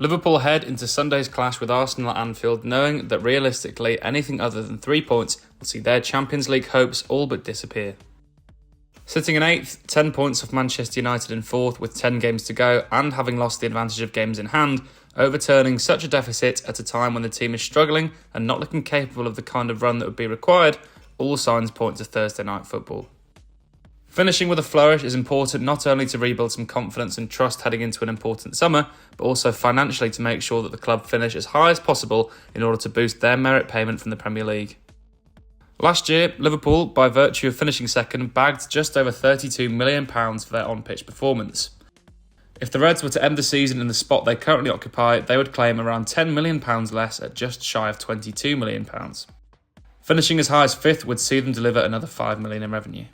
Liverpool head into Sunday's clash with Arsenal at Anfield knowing that realistically anything other than 3 points will see their Champions League hopes all but disappear. Sitting in 8th, 10 points off Manchester United in 4th with 10 games to go and having lost the advantage of games in hand, overturning such a deficit at a time when the team is struggling and not looking capable of the kind of run that would be required, all signs point to Thursday night football. Finishing with a flourish is important not only to rebuild some confidence and trust heading into an important summer, but also financially to make sure that the club finish as high as possible in order to boost their merit payment from the Premier League. Last year, Liverpool, by virtue of finishing second, bagged just over £32 million for their on-pitch performance. If the Reds were to end the season in the spot they currently occupy, they would claim around £10 million less at just shy of £22 million. Finishing as high as 5th would see them deliver another £5 million in revenue.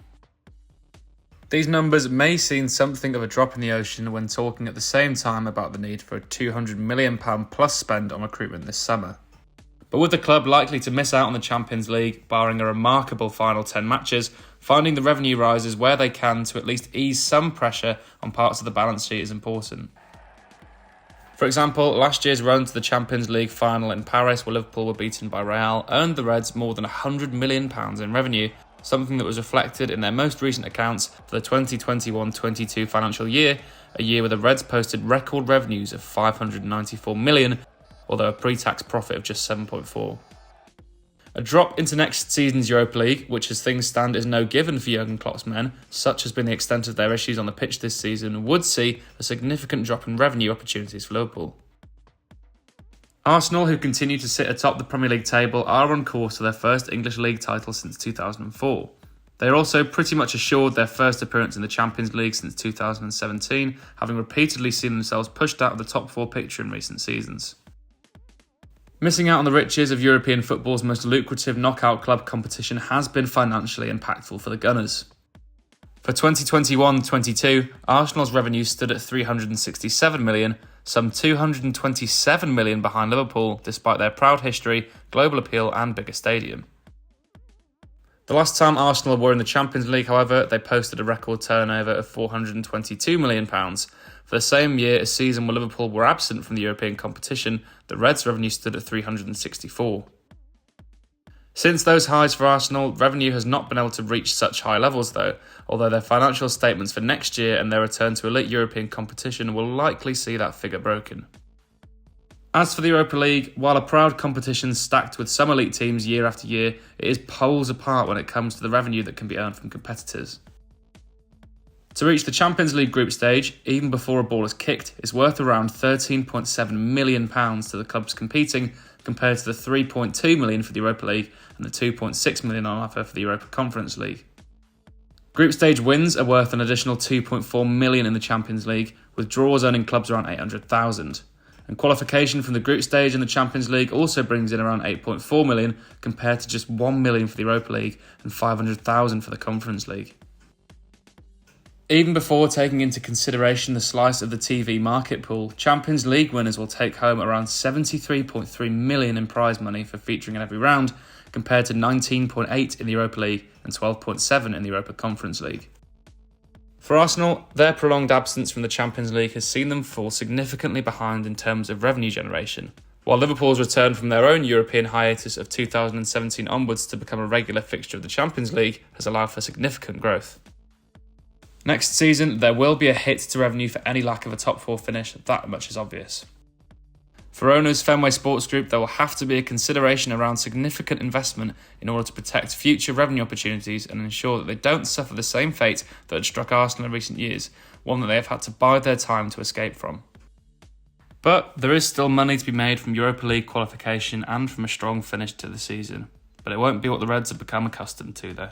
These numbers may seem something of a drop in the ocean when talking at the same time about the need for a £200 million plus spend on recruitment this summer. But with the club likely to miss out on the Champions League, barring a remarkable final 10 matches, finding the revenue rises where they can to at least ease some pressure on parts of the balance sheet is important. For example, last year's run to the Champions League final in Paris, where Liverpool were beaten by Real, earned the Reds more than £100 million in revenue, something that was reflected in their most recent accounts for the 2021-22 financial year, a year where the Reds posted record revenues of £594 million, although a pre-tax profit of just 7.4. A drop into next season's Europa League, which as things stand is no given for Jurgen Klopp's men, such has been the extent of their issues on the pitch this season, would see a significant drop in revenue opportunities for Liverpool. Arsenal, who continue to sit atop the Premier League table, are on course to their first English League title since 2004. They are also pretty much assured their first appearance in the Champions League since 2017, having repeatedly seen themselves pushed out of the top 4 picture in recent seasons. Missing out on the riches of European football's most lucrative knockout club competition has been financially impactful for the Gunners. For 2021-22, Arsenal's revenue stood at £367 million, some £227 million behind Liverpool, despite their proud history, global appeal and bigger stadium. The last time Arsenal were in the Champions League, however, they posted a record turnover of £422 million. For the same year, a season where Liverpool were absent from the European competition, the Reds' revenue stood at £364. Since those highs for Arsenal, revenue has not been able to reach such high levels though, although their financial statements for next year and their return to elite European competition will likely see that figure broken. As for the Europa League, while a proud competition stacked with some elite teams year after year, it is poles apart when it comes to the revenue that can be earned from competitors. To reach the Champions League group stage, even before a ball is kicked, is worth around £13.7 million to the clubs competing, compared to the £3.2 million for the Europa League and the £2.6 million on offer for the Europa Conference League. Group stage wins are worth an additional £2.4 million in the Champions League, with draws earning clubs around £800,000. And qualification from the group stage in the Champions League also brings in around £8.4 million, compared to just £1 million for the Europa League and £500,000 for the Conference League. Even before taking into consideration the slice of the TV market pool, Champions League winners will take home around £73.3 million in prize money for featuring in every round, compared to £19.8 in the Europa League and £12.7 in the Europa Conference League. For Arsenal, their prolonged absence from the Champions League has seen them fall significantly behind in terms of revenue generation, while Liverpool's return from their own European hiatus of 2017 onwards to become a regular fixture of the Champions League has allowed for significant growth. Next season, there will be a hit to revenue for any lack of a top 4 finish, that much is obvious. For owners Fenway Sports Group, there will have to be a consideration around significant investment in order to protect future revenue opportunities and ensure that they don't suffer the same fate that had struck Arsenal in recent years, one that they have had to bide their time to escape from. But there is still money to be made from Europa League qualification and from a strong finish to the season. But it won't be what the Reds have become accustomed to though.